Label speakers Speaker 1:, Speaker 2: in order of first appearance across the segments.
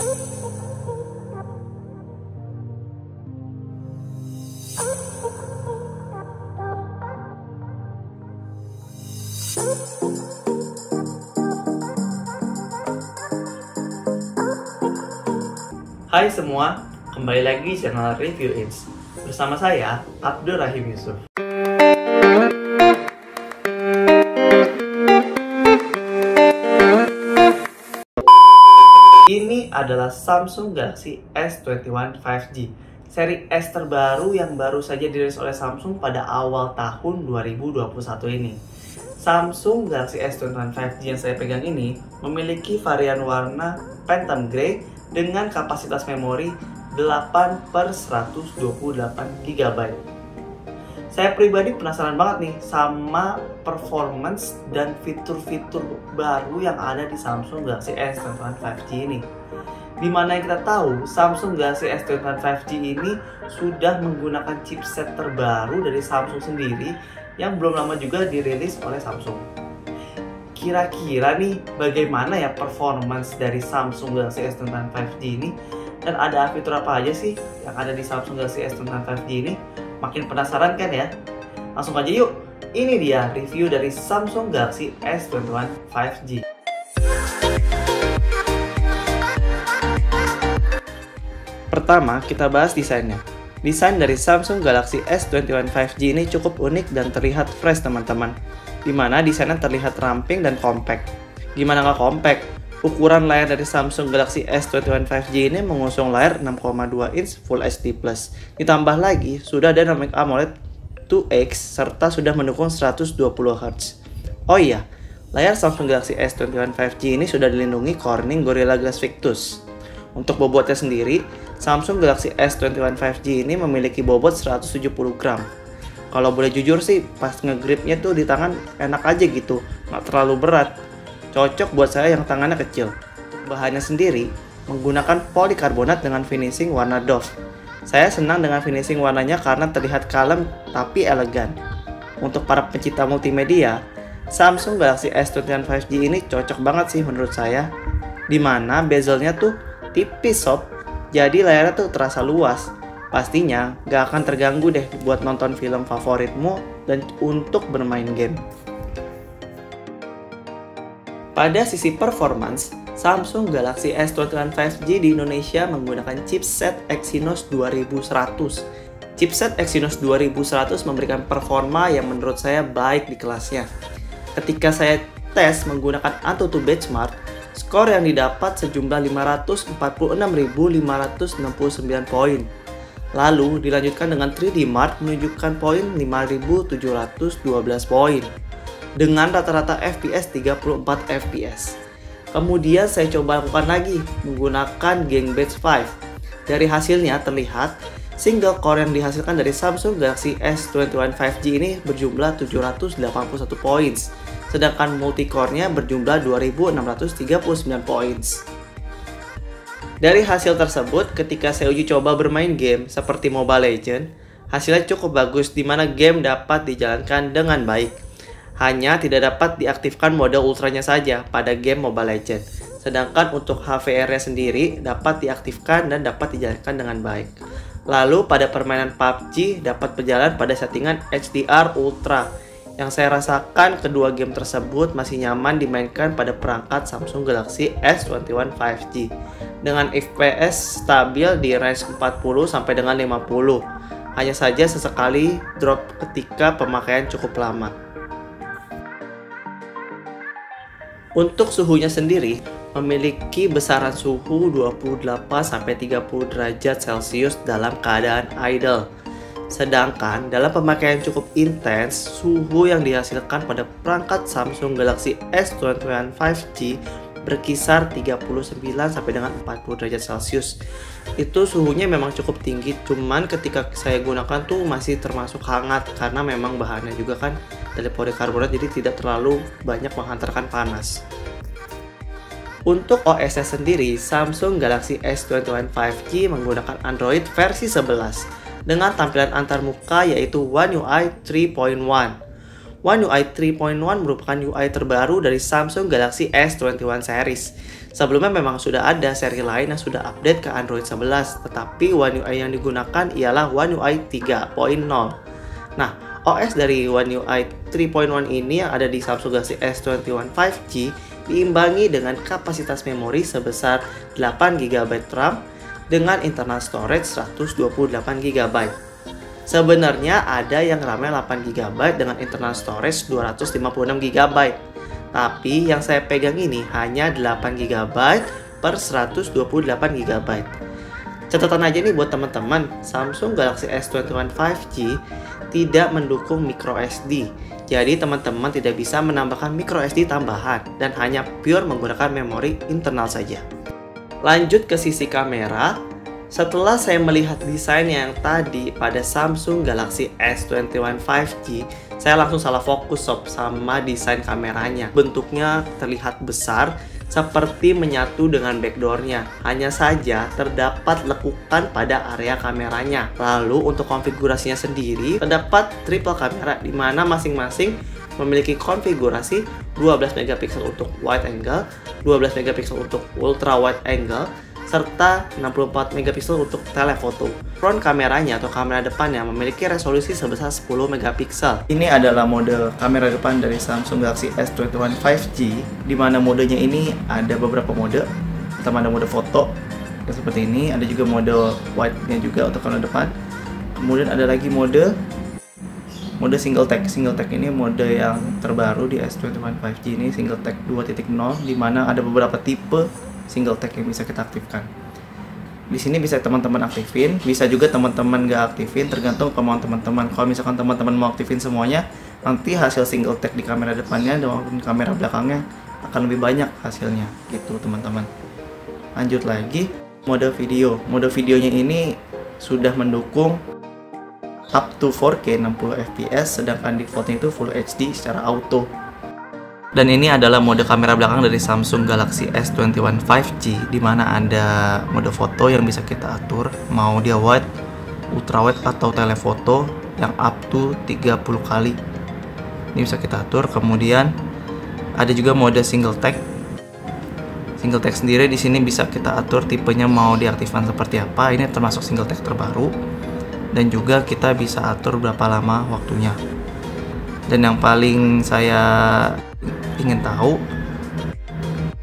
Speaker 1: Hai semua, kembali lagi channel Review Ins. Bersama saya, Abdul Rahim Yusuf. Ini adalah Samsung Galaxy S21 5G, seri S terbaru yang baru saja dirilis oleh Samsung pada awal tahun 2021 ini. Samsung Galaxy S21 5G yang saya pegang ini memiliki varian warna Phantom Grey dengan kapasitas memori 8/128 GB. Saya pribadi penasaran banget nih sama performance dan fitur-fitur baru yang ada di Samsung Galaxy S21 5G ini. Dimana yang kita tahu, Samsung Galaxy S21 5G ini sudah menggunakan chipset terbaru dari Samsung sendiri yang belum lama juga dirilis oleh Samsung. Kira-kira nih bagaimana ya performance dari Samsung Galaxy S21 5G ini, dan ada fitur apa aja sih yang ada di Samsung Galaxy S21 5G ini? Makin penasaran kan ya? Langsung aja yuk, ini dia review dari Samsung Galaxy S21 5G. Pertama, kita bahas desainnya. Desain dari Samsung Galaxy S21 5G ini cukup unik dan terlihat fresh teman-teman, dimana desainnya terlihat ramping dan compact. Gimana nggak compact? Ukuran layar dari Samsung Galaxy S21 5G ini mengusung layar 6,2 inch Full HD+. Ditambah lagi, sudah ada Dynamic AMOLED 2X serta sudah mendukung 120 Hz. Oh iya, layar Samsung Galaxy S21 5G ini sudah dilindungi Corning Gorilla Glass Victus. Untuk bobotnya sendiri, Samsung Galaxy S21 5G ini memiliki bobot 170 gram. Kalau boleh jujur sih, pas ngegripnya tuh di tangan enak aja gitu, nggak terlalu berat. Cocok buat saya yang tangannya kecil. Bahannya sendiri menggunakan polikarbonat dengan finishing warna doff. Saya senang dengan finishing warnanya karena terlihat kalem tapi elegan. Untuk para pecinta multimedia, Samsung Galaxy S21 5G ini cocok banget sih menurut saya. Dimana bezelnya tuh tipis sob, jadi layarnya tuh terasa luas. Pastinya gak akan terganggu deh buat nonton film favoritmu dan untuk bermain game. Pada sisi performance, Samsung Galaxy S21 5G di Indonesia menggunakan chipset Exynos 2100. Chipset Exynos 2100 memberikan performa yang menurut saya baik di kelasnya. Ketika saya tes menggunakan AnTuTu Benchmark, skor yang didapat sejumlah 546.569 poin. Lalu dilanjutkan dengan 3D Mark menunjukkan poin 5.712 poin dengan rata-rata FPS 34 FPS. Kemudian saya coba lakukan lagi menggunakan Geekbench 5. Dari hasilnya terlihat single core yang dihasilkan dari Samsung Galaxy S21 5G ini berjumlah 781 poin, sedangkan multi-core-nya berjumlah 2.639 poin. Dari hasil tersebut, ketika saya uji coba bermain game seperti Mobile Legends, hasilnya cukup bagus di mana game dapat dijalankan dengan baik. Hanya tidak dapat diaktifkan mode ultranya saja pada game Mobile Legends. Sedangkan untuk HVR-nya sendiri dapat diaktifkan dan dapat dijalankan dengan baik. Lalu pada permainan PUBG dapat berjalan pada settingan HDR Ultra. Yang saya rasakan kedua game tersebut masih nyaman dimainkan pada perangkat Samsung Galaxy S21 5G dengan FPS stabil di range 40 sampai dengan 50. Hanya saja sesekali drop ketika pemakaian cukup lama. Untuk suhunya sendiri memiliki besaran suhu 28-30 derajat Celcius dalam keadaan idle. Sedangkan dalam pemakaian cukup intens, suhu yang dihasilkan pada perangkat Samsung Galaxy S21 5G berkisar 39 sampai dengan 40 derajat Celcius. Itu suhunya memang cukup tinggi, cuman ketika saya gunakan tuh masih termasuk hangat karena memang bahannya juga kan dari polikarbonat, jadi tidak terlalu banyak menghantarkan panas. Untuk OS-nya sendiri, Samsung Galaxy S21 5G menggunakan Android versi 11 dengan tampilan antarmuka yaitu One UI 3.1. One UI 3.1 merupakan UI terbaru dari Samsung Galaxy S21 series. Sebelumnya memang sudah ada seri lain yang sudah update ke Android 11, tetapi One UI yang digunakan ialah One UI 3.0. Nah, OS dari One UI 3.1 ini yang ada di Samsung Galaxy S21 5G diimbangi dengan kapasitas memori sebesar 8GB RAM dengan internal storage 128GB. Sebenarnya ada yang RAM-nya 8GB dengan internal storage 256GB. Tapi yang saya pegang ini hanya 8GB per 128GB. Catatan aja nih buat teman-teman, Samsung Galaxy S21 5G tidak mendukung microSD. Jadi teman-teman tidak bisa menambahkan microSD tambahan dan hanya pure menggunakan memori internal saja. Lanjut ke sisi kamera. Setelah saya melihat desain yang tadi pada Samsung Galaxy S21 5G, saya langsung salah fokus sob sama desain kameranya. Bentuknya terlihat besar, seperti menyatu dengan backdoornya. Hanya saja terdapat lekukan pada area kameranya. Lalu untuk konfigurasinya sendiri, terdapat triple kamera di mana masing-masing memiliki konfigurasi 12MP untuk wide angle, 12MP untuk ultra wide angle, serta 64MP untuk telefoto. Front kameranya atau kamera depannya memiliki resolusi sebesar 10MP. Ini adalah mode kamera depan dari Samsung Galaxy S21 5G, di mana modenya ini ada beberapa mode. Pertama ada mode foto seperti ini, ada juga mode wide-nya juga untuk kamera depan. Kemudian ada lagi mode single take. Single take ini mode yang terbaru di S21 5G ini, single take 2.0, di mana ada beberapa tipe single take yang bisa kita aktifkan. Di sini bisa teman-teman aktifin, bisa juga teman-teman nggak aktifin, tergantung kemauan teman-teman. Kalau misalkan teman-teman mau aktifin semuanya, nanti hasil single take di kamera depannya dan kamera belakangnya akan lebih banyak hasilnya, gitu teman-teman. Lanjut lagi, mode video. Mode videonya ini sudah mendukung up to 4K 60fps, sedangkan defaultnya itu Full HD secara auto. Dan ini adalah mode kamera belakang dari Samsung Galaxy S21 5G, di mana ada mode foto yang bisa kita atur, mau dia wide, ultra wide atau telefoto yang up to 30 kali. Ini bisa kita atur. Kemudian ada juga mode single take. Single take sendiri di sini bisa kita atur tipenya mau diaktifkan seperti apa. Ini termasuk single take terbaru. Dan juga kita bisa atur berapa lama waktunya. Dan yang paling saya ingin tahu,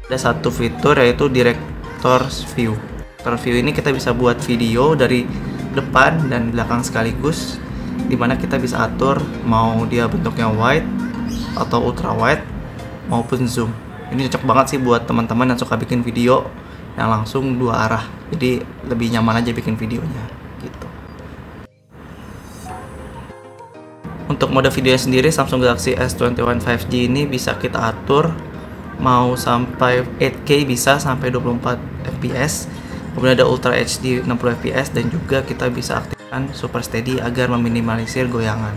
Speaker 1: ada satu fitur yaitu Director's View. Director's View ini kita bisa buat video dari depan dan belakang sekaligus, dimana kita bisa atur mau dia bentuknya wide atau ultra wide maupun zoom. Ini cocok banget sih buat teman-teman yang suka bikin video yang langsung dua arah, jadi lebih nyaman aja bikin videonya gitu. Untuk mode video sendiri, Samsung Galaxy S21 5G ini bisa kita atur mau sampai 8K, bisa sampai 24fps. Kemudian ada Ultra HD 60fps dan juga kita bisa aktifkan Super Steady agar meminimalisir goyangan.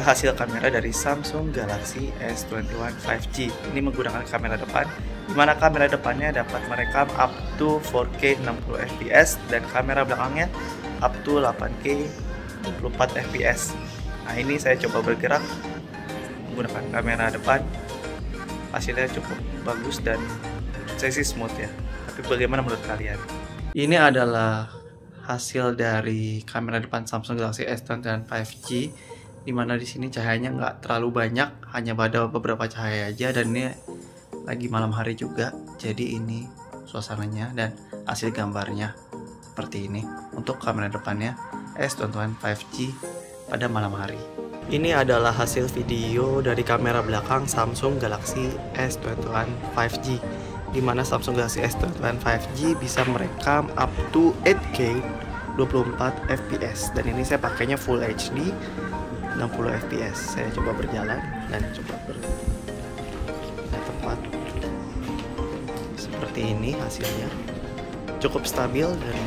Speaker 1: Hasil kamera dari Samsung Galaxy S21 5G. Ini menggunakan kamera depan, di mana kamera depannya dapat merekam up to 4K 60fps dan kamera belakangnya up to 8K 24fps. Nah, ini saya coba bergerak menggunakan kamera depan, hasilnya cukup bagus dan saya sih smooth ya. Tapi bagaimana menurut kalian? Ini adalah hasil dari kamera depan Samsung Galaxy S21 5G. Dimana di sini cahayanya nggak terlalu banyak, hanya pada beberapa cahaya aja, dan ini lagi malam hari juga, jadi ini suasananya dan hasil gambarnya seperti ini untuk kamera depannya S21 5G pada malam hari. Ini adalah hasil video dari kamera belakang Samsung Galaxy S21 5G, di mana Samsung Galaxy S21 5G bisa merekam up to 8K 24 fps, dan ini saya pakainya Full HD 60 fps. Saya coba berjalan dan coba berada tempat seperti ini. Hasilnya cukup stabil dan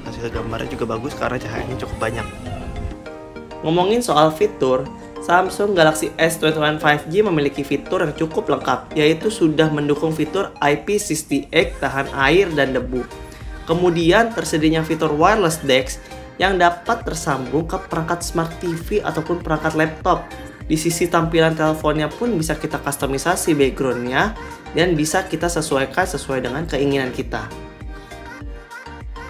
Speaker 1: hasil gambarnya juga bagus karena cahayanya cukup banyak. Ngomongin soal fitur, Samsung Galaxy S21 5G memiliki fitur yang cukup lengkap, yaitu sudah mendukung fitur IP68 tahan air dan debu. Kemudian tersedianya fitur wireless DeX yang dapat tersambung ke perangkat smart TV ataupun perangkat laptop. Di sisi tampilan teleponnya pun bisa kita kustomisasi backgroundnya dan bisa kita sesuaikan sesuai dengan keinginan kita.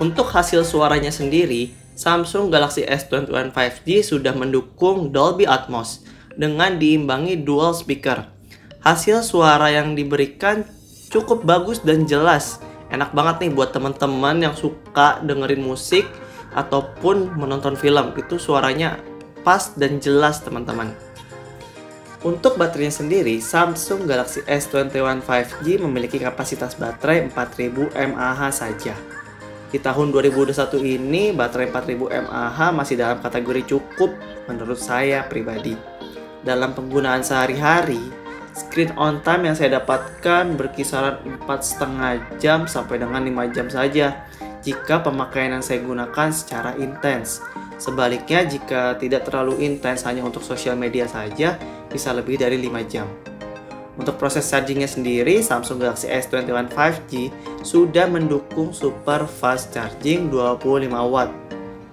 Speaker 1: Untuk hasil suaranya sendiri, Samsung Galaxy S21 5G sudah mendukung Dolby Atmos dengan diimbangi dual speaker. Hasil suara yang diberikan cukup bagus dan jelas. Enak banget nih buat teman-teman yang suka dengerin musik ataupun menonton film. Itu suaranya pas dan jelas, teman-teman. Untuk baterainya sendiri, Samsung Galaxy S21 5G memiliki kapasitas baterai 4000 mAh saja. Di tahun 2021 ini, baterai 4000 mAh masih dalam kategori cukup menurut saya pribadi. Dalam penggunaan sehari-hari, screen on time yang saya dapatkan berkisaran 4,5 jam sampai dengan 5 jam saja jika pemakaian yang saya gunakan secara intens. Sebaliknya, jika tidak terlalu intens hanya untuk sosial media saja, bisa lebih dari 5 jam. Untuk proses chargingnya sendiri, Samsung Galaxy S21 5G sudah mendukung super fast charging 25 watt.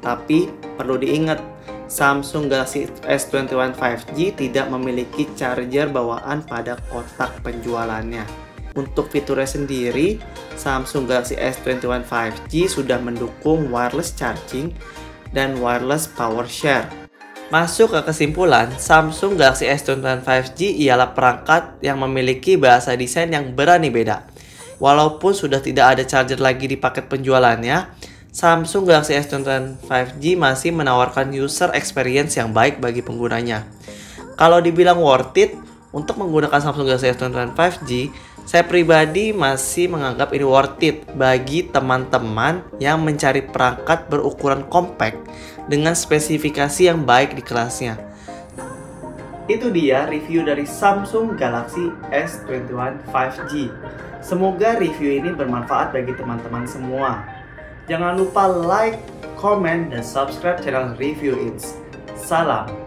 Speaker 1: Tapi perlu diingat, Samsung Galaxy S21 5G tidak memiliki charger bawaan pada kotak penjualannya. Untuk fiturnya sendiri, Samsung Galaxy S21 5G sudah mendukung wireless charging dan wireless power share. Masuk ke kesimpulan, Samsung Galaxy S21 5G ialah perangkat yang memiliki bahasa desain yang berani beda. Walaupun sudah tidak ada charger lagi di paket penjualannya, Samsung Galaxy S21 5G masih menawarkan user experience yang baik bagi penggunanya. Kalau dibilang worth it untuk menggunakan Samsung Galaxy S21 5G, saya pribadi masih menganggap ini worth it bagi teman-teman yang mencari perangkat berukuran compact dengan spesifikasi yang baik di kelasnya. Itu dia review dari Samsung Galaxy S21 5G. Semoga review ini bermanfaat bagi teman-teman semua. Jangan lupa like, comment, dan subscribe channel Review Ins. Salam!